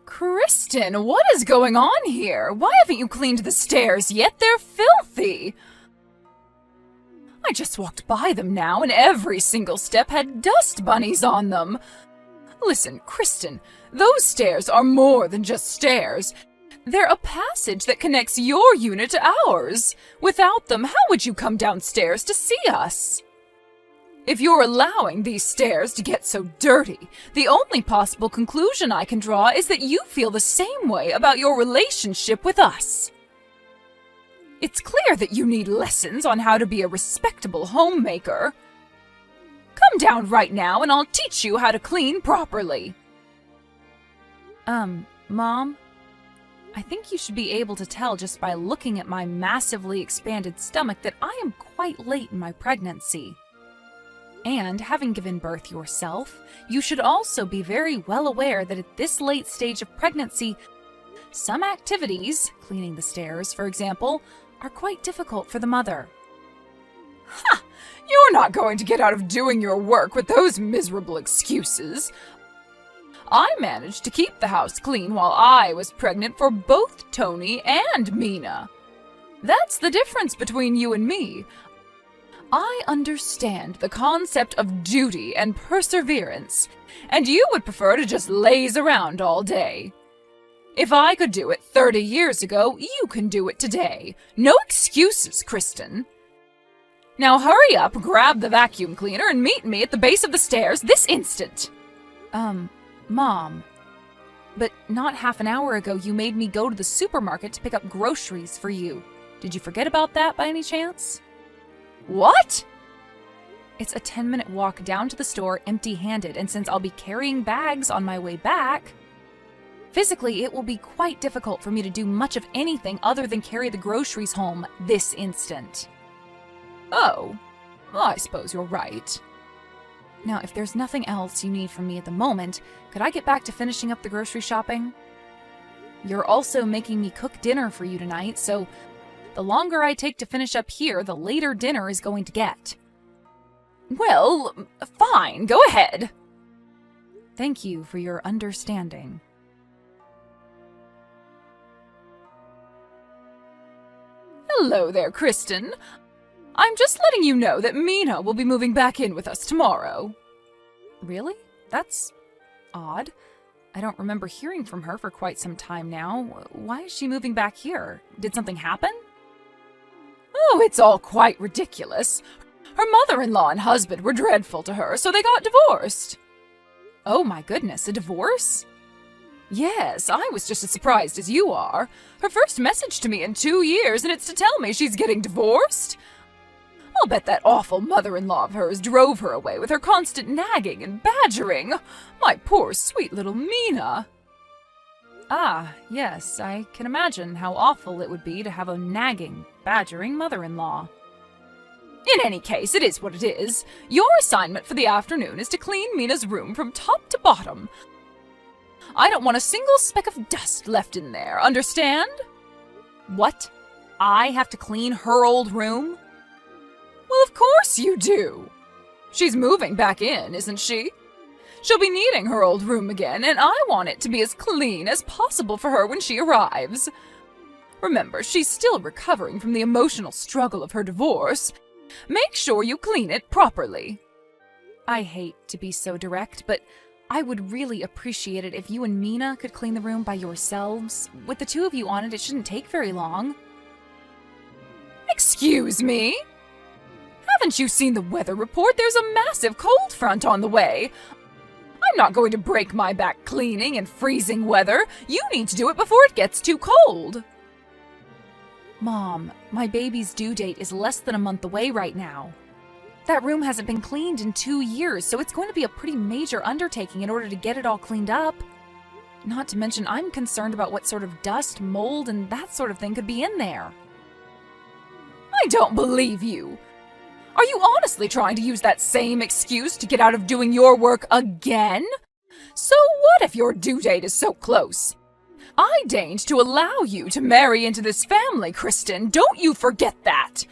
Kristen, what is going on here? Why haven't you cleaned the stairs yet? They're filthy! I just walked by them now, and every single step had dust bunnies on them. Listen, Kristen, those stairs are more than just stairs. They're a passage that connects your unit to ours. Without them, how would you come downstairs to see us? If you're allowing these stairs to get so dirty, the only possible conclusion I can draw is that you feel the same way about your relationship with us. It's clear that you need lessons on how to be a respectable homemaker. Come down right now and I'll teach you how to clean properly. Mom? I think you should be able to tell just by looking at my massively expanded stomach that I am quite late in my pregnancy. And having given birth yourself, you should also be very well aware that at this late stage of pregnancy, some activities, cleaning the stairs, for example, are quite difficult for the mother. Ha! You're not going to get out of doing your work with those miserable excuses. I managed to keep the house clean while I was pregnant for both Tony and Mina. That's the difference between you and me. I understand the concept of duty and perseverance, and you would prefer to just laze around all day. If I could do it 30 years ago, you can do it today. No excuses, Kristen. Now hurry up, grab the vacuum cleaner, and meet me at the base of the stairs this instant. Mom. But not half an hour ago you made me go to the supermarket to pick up groceries for you. Did you forget about that by any chance? What? It's a 10-minute walk down to the store empty-handed, and since I'll be carrying bags on my way back, physically it will be quite difficult for me to do much of anything other than carry the groceries home this instant. Oh, well, I suppose you're right. Now, if there's nothing else you need from me at the moment, could I get back to finishing up the grocery shopping? You're also making me cook dinner for you tonight, so the longer I take to finish up here, the later dinner is going to get. Well, fine, go ahead. Thank you for your understanding. Hello there, Kristen. I'm just letting you know that Mina will be moving back in with us tomorrow. Really? That's odd. I don't remember hearing from her for quite some time now. Why is she moving back here? Did something happen? Oh, it's all quite ridiculous. Her mother-in-law and husband were dreadful to her, so they got divorced. Oh my goodness, a divorce? Yes, I was just as surprised as you are. Her first message to me in 2 years, and it's to tell me she's getting divorced? I'll bet that awful mother-in-law of hers drove her away with her constant nagging and badgering. My poor, sweet little Mina. Ah, yes, I can imagine how awful it would be to have a nagging, badgering mother-in-law. In any case, it is what it is. Your assignment for the afternoon is to clean Mina's room from top to bottom. I don't want a single speck of dust left in there, understand? What? I have to clean her old room? Well, of course you do. She's moving back in, isn't she? She'll be needing her old room again, and I want it to be as clean as possible for her when she arrives. Remember, she's still recovering from the emotional struggle of her divorce. Make sure you clean it properly. I hate to be so direct, but I would really appreciate it if you and Mina could clean the room by yourselves. With the two of you on it, it shouldn't take very long. Excuse me? Haven't you seen the weather report? There's a massive cold front on the way. I'm not going to break my back cleaning in freezing weather. You need to do it before it gets too cold. Mom, my baby's due date is less than a month away right now. That room hasn't been cleaned in 2 years, so it's going to be a pretty major undertaking in order to get it all cleaned up. Not to mention, I'm concerned about what sort of dust, mold, and that sort of thing could be in there. I don't believe you. Are you honestly trying to use that same excuse to get out of doing your work again? So what if your due date is so close? I deigned to allow you to marry into this family, Kristen. Don't you forget that.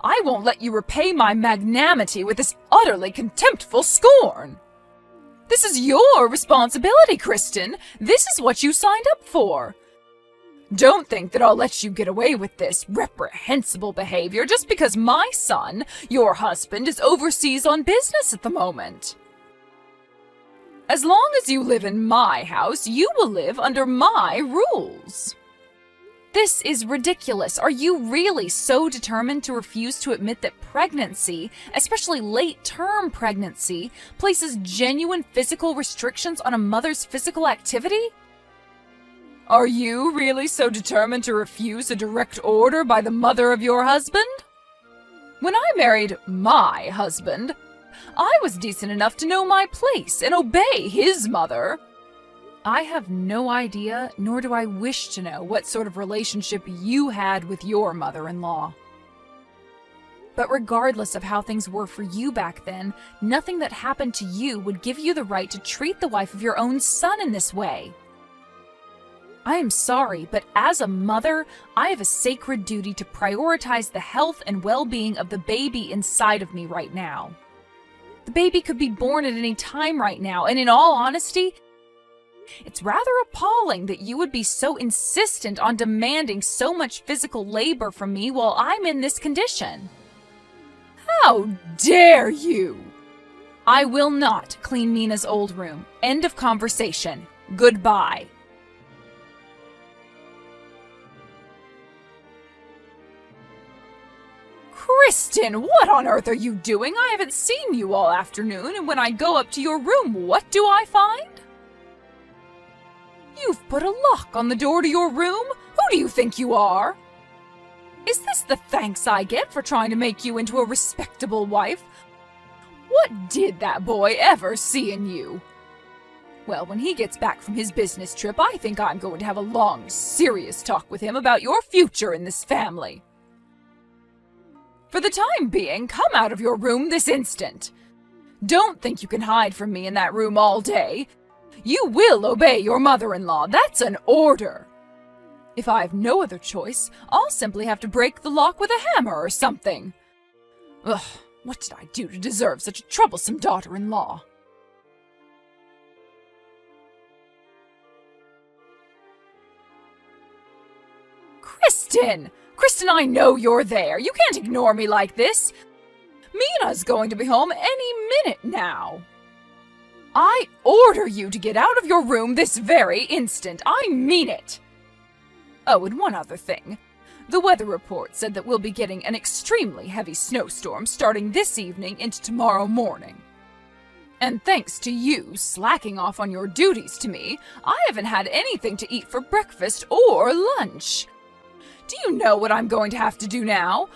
I won't let you repay my magnanimity with this utterly contemptful scorn. This is your responsibility, Kristen. This is what you signed up for. Don't think that I'll let you get away with this reprehensible behavior just because my son, your husband, is overseas on business at the moment. As long as you live in my house, you will live under my rules. This is ridiculous. Are you really so determined to refuse to admit that pregnancy, especially late-term pregnancy, places genuine physical restrictions on a mother's physical activity? Are you really so determined to refuse a direct order by the mother of your husband? When I married my husband, I was decent enough to know my place and obey his mother. I have no idea, nor do I wish to know, what sort of relationship you had with your mother-in-law. But regardless of how things were for you back then, nothing that happened to you would give you the right to treat the wife of your own son in this way. I am sorry, but as a mother, I have a sacred duty to prioritize the health and well-being of the baby inside of me right now. The baby could be born at any time right now, and in all honesty, it's rather appalling that you would be so insistent on demanding so much physical labor from me while I'm in this condition. How dare you! I will not clean Mina's old room. End of conversation. Goodbye. Kristen, what on earth are you doing? I haven't seen you all afternoon, and when I go up to your room, what do I find? You've put a lock on the door to your room? Who do you think you are? Is this the thanks I get for trying to make you into a respectable wife? What did that boy ever see in you? Well, when he gets back from his business trip, I think I'm going to have a long, serious talk with him about your future in this family. For the time being, come out of your room this instant. Don't think you can hide from me in that room all day. You will obey your mother-in-law. That's an order. If I have no other choice, I'll simply have to break the lock with a hammer or something. Ugh, what did I do to deserve such a troublesome daughter-in-law? Kristen! Kristen, I know you're there. You can't ignore me like this. Mina's going to be home any minute now. I order you to get out of your room this very instant. I mean it. Oh, and one other thing. The weather report said that we'll be getting an extremely heavy snowstorm starting this evening into tomorrow morning. And thanks to you slacking off on your duties to me, I haven't had anything to eat for breakfast or lunch. Do you know what I'm going to have to do now?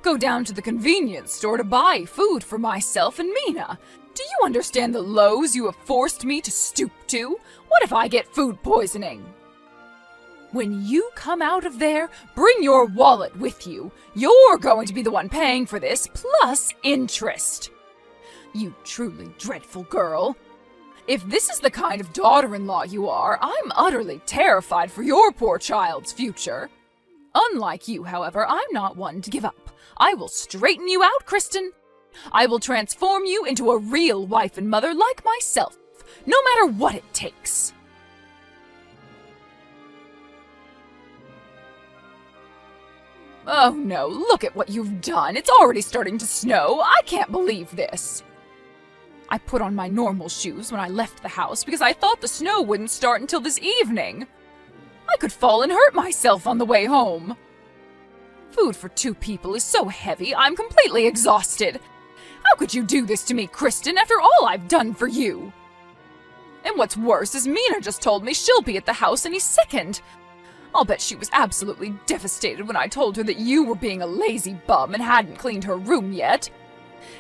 Go down to the convenience store to buy food for myself and Mina. Do you understand the lows you have forced me to stoop to? What if I get food poisoning? When you come out of there, bring your wallet with you. You're going to be the one paying for this, plus interest. You truly dreadful girl. If this is the kind of daughter-in-law you are, I'm utterly terrified for your poor child's future. Unlike you, however, I'm not one to give up. I will straighten you out, Kristen. I will transform you into a real wife and mother like myself, no matter what it takes. Oh no, look at what you've done. It's already starting to snow. I can't believe this. I put on my normal shoes when I left the house because I thought the snow wouldn't start until this evening. I could fall and hurt myself on the way home. Food for 2 people is so heavy, I'm completely exhausted. How could you do this to me, Kristen, after all I've done for you? And what's worse is Mina just told me she'll be at the house any second. I'll bet she was absolutely devastated when I told her that you were being a lazy bum and hadn't cleaned her room yet.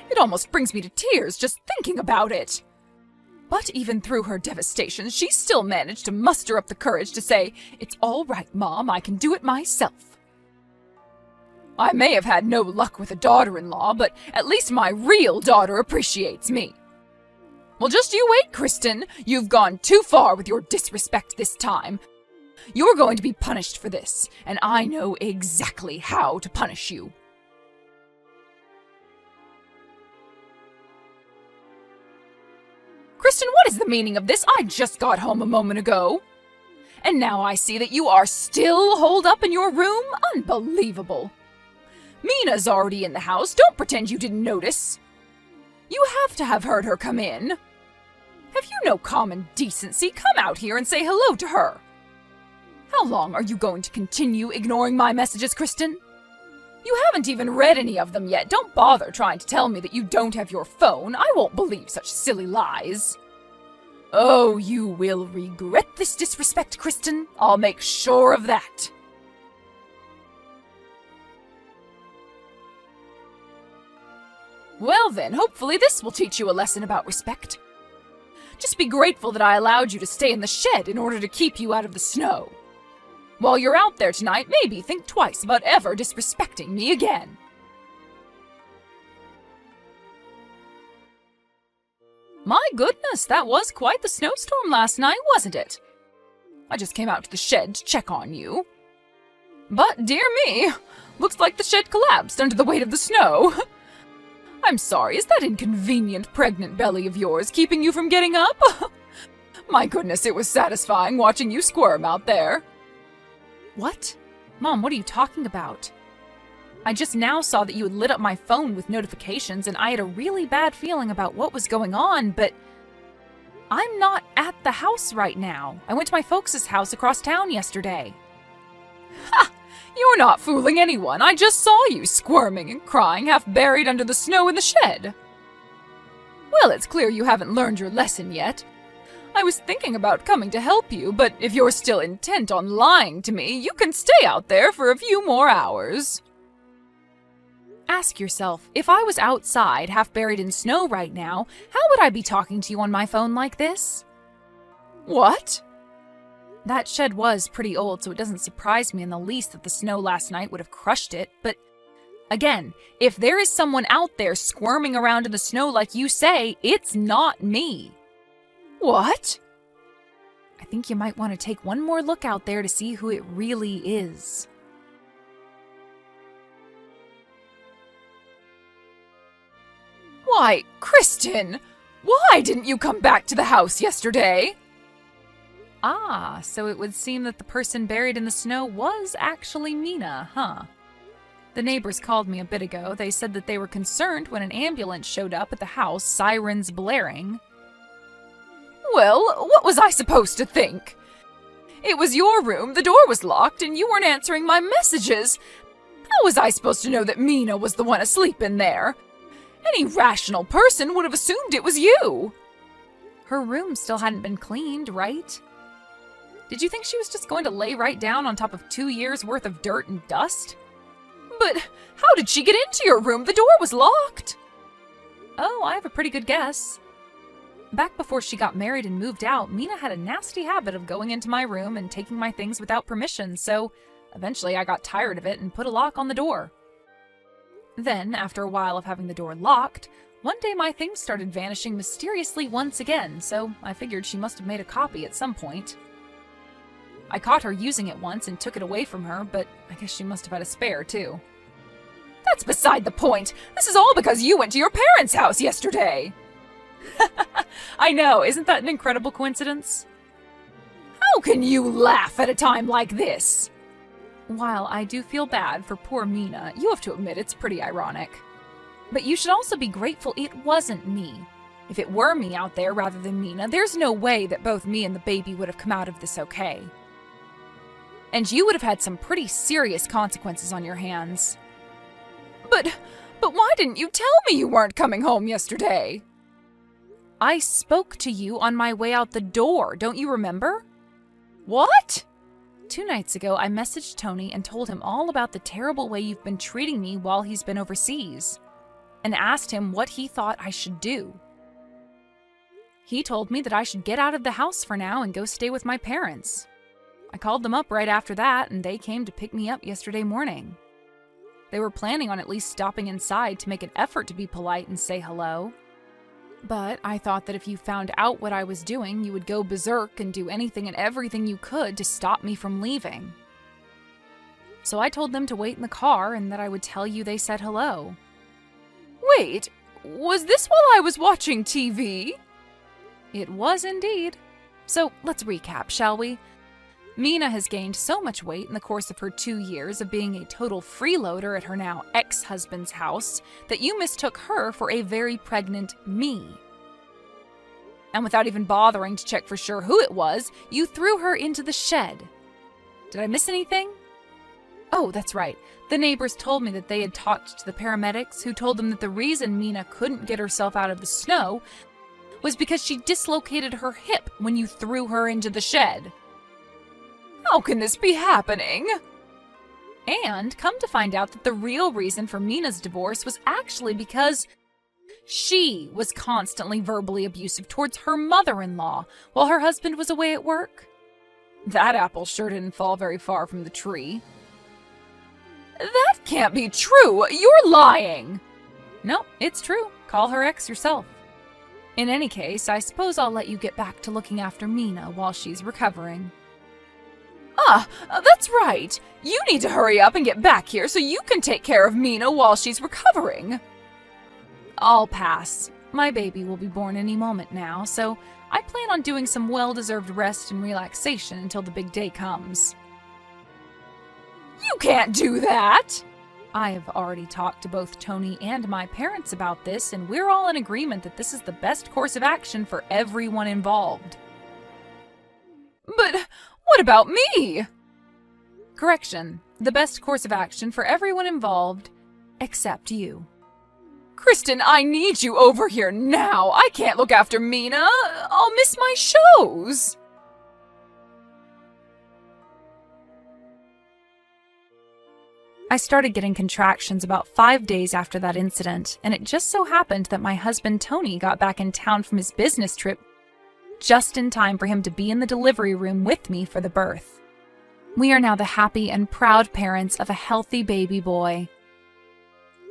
It almost brings me to tears just thinking about it. But even through her devastation, she still managed to muster up the courage to say, "It's all right, Mom, I can do it myself." I may have had no luck with a daughter-in-law, but at least my real daughter appreciates me. Well, just you wait, Kristen. You've gone too far with your disrespect this time. You're going to be punished for this, and I know exactly how to punish you. Kristen, what is the meaning of this? I just got home a moment ago. And now I see that you are still holed up in your room? Unbelievable. Mina's already in the house. Don't pretend you didn't notice. You have to have heard her come in. Have you no common decency? Come out here and say hello to her. How long are you going to continue ignoring my messages, Kristen? You haven't even read any of them yet. Don't bother trying to tell me that you don't have your phone. I won't believe such silly lies. Oh, you will regret this disrespect, Kristen. I'll make sure of that. Well then, hopefully this will teach you a lesson about respect. Just be grateful that I allowed you to stay in the shed in order to keep you out of the snow. While you're out there tonight, maybe think twice about ever disrespecting me again. My goodness, that was quite the snowstorm last night, wasn't it? I just came out to the shed to check on you. But, dear me, looks like the shed collapsed under the weight of the snow. I'm sorry, is that inconvenient pregnant belly of yours keeping you from getting up? My goodness, it was satisfying watching you squirm out there. What? Mom, what are you talking about? I just now saw that you had lit up my phone with notifications and I had a really bad feeling about what was going on, but I'm not at the house right now. I went to my folks' house across town yesterday. Ha! You're not fooling anyone. I just saw you squirming and crying, half buried under the snow in the shed. Well, it's clear you haven't learned your lesson yet. I was thinking about coming to help you, but if you're still intent on lying to me, you can stay out there for a few more hours. Ask yourself, if I was outside, half buried in snow right now, how would I be talking to you on my phone like this? What? That shed was pretty old, so it doesn't surprise me in the least that the snow last night would have crushed it, but again, if there is someone out there squirming around in the snow like you say, it's not me. What? I think you might want to take one more look out there to see who it really is. Why, Kristen, why didn't you come back to the house yesterday? Ah, so it would seem that the person buried in the snow was actually Mina, huh? The neighbors called me a bit ago. They said that they were concerned when an ambulance showed up at the house, sirens blaring. Well, what was I supposed to think? It was your room, the door was locked, and you weren't answering my messages. How was I supposed to know that Mina was the one asleep in there? Any rational person would have assumed it was you. Her room still hadn't been cleaned, right? Did you think she was just going to lay right down on top of 2 years' worth of dirt and dust? But how did she get into your room? The door was locked. Oh, I have a pretty good guess. Back before she got married and moved out, Mina had a nasty habit of going into my room and taking my things without permission, so eventually I got tired of it and put a lock on the door. Then, after a while of having the door locked, one day my things started vanishing mysteriously once again, so I figured she must have made a copy at some point. I caught her using it once and took it away from her, but I guess she must have had a spare, too. That's beside the point! This is all because you went to your parents' house yesterday! I know, isn't that an incredible coincidence? How can you laugh at a time like this? While I do feel bad for poor Mina, you have to admit it's pretty ironic. But you should also be grateful it wasn't me. If it were me out there rather than Mina, there's no way that both me and the baby would have come out of this okay. And you would have had some pretty serious consequences on your hands. But why didn't you tell me you weren't coming home yesterday? I spoke to you on my way out the door, don't you remember? What? 2 nights ago, I messaged Tony and told him all about the terrible way you've been treating me while he's been overseas, and asked him what he thought I should do. He told me that I should get out of the house for now and go stay with my parents. I called them up right after that, and they came to pick me up yesterday morning. They were planning on at least stopping inside to make an effort to be polite and say hello. But I thought that if you found out what I was doing, you would go berserk and do anything and everything you could to stop me from leaving. So I told them to wait in the car and that I would tell you they said hello. Wait, was this while I was watching TV? It was indeed. So let's recap, shall we? Mina has gained so much weight in the course of her 2 years of being a total freeloader at her now ex-husband's house that you mistook her for a very pregnant me. And without even bothering to check for sure who it was, you threw her into the shed. Did I miss anything? Oh, that's right. The neighbors told me that they had talked to the paramedics, who told them that the reason Mina couldn't get herself out of the snow was because she dislocated her hip when you threw her into the shed. How can this be happening? And come to find out that the real reason for Mina's divorce was actually because she was constantly verbally abusive towards her mother-in-law while her husband was away at work. That apple sure didn't fall very far from the tree. That can't be true! You're lying! No, it's true. Call her ex yourself. In any case, I suppose I'll let you get back to looking after Mina while she's recovering. That's right. You need to hurry up and get back here so you can take care of Mina while she's recovering. I'll pass. My baby will be born any moment now, so I plan on doing some well-deserved rest and relaxation until the big day comes. You can't do that! I have already talked to both Tony and my parents about this, and we're all in agreement that this is the best course of action for everyone involved. But what about me? Correction. The best course of action for everyone involved, except you. Kristen, I need you over here now. I can't look after Mina. I'll miss my shows. I started getting contractions about 5 days after that incident, and it just so happened that my husband Tony got back in town from his business trip just in time for him to be in the delivery room with me for the birth. We are now the happy and proud parents of a healthy baby boy.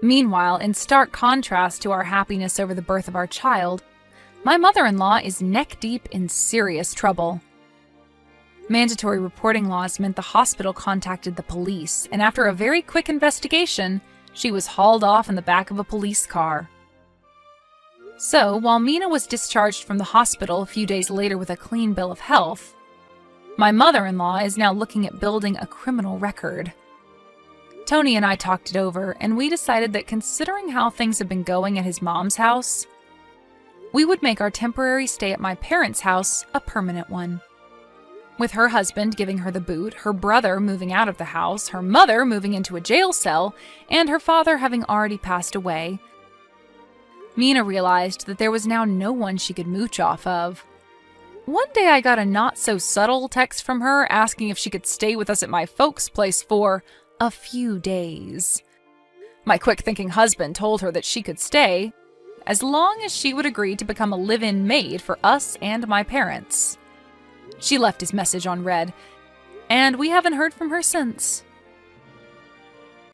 Meanwhile, in stark contrast to our happiness over the birth of our child, my mother-in-law is neck-deep in serious trouble. Mandatory reporting laws meant the hospital contacted the police, and after a very quick investigation, she was hauled off in the back of a police car. So, while Mina was discharged from the hospital a few days later with a clean bill of health, my mother-in-law is now looking at building a criminal record. Tony and I talked it over, and we decided that considering how things have been going at his mom's house, we would make our temporary stay at my parents' house a permanent one. With her husband giving her the boot, her brother moving out of the house, her mother moving into a jail cell, and her father having already passed away, Mina realized that there was now no one she could mooch off of. One day I got a not-so-subtle text from her asking if she could stay with us at my folks' place for a few days. My quick-thinking husband told her that she could stay, as long as she would agree to become a live-in maid for us and my parents. She left his message unread, and we haven't heard from her since.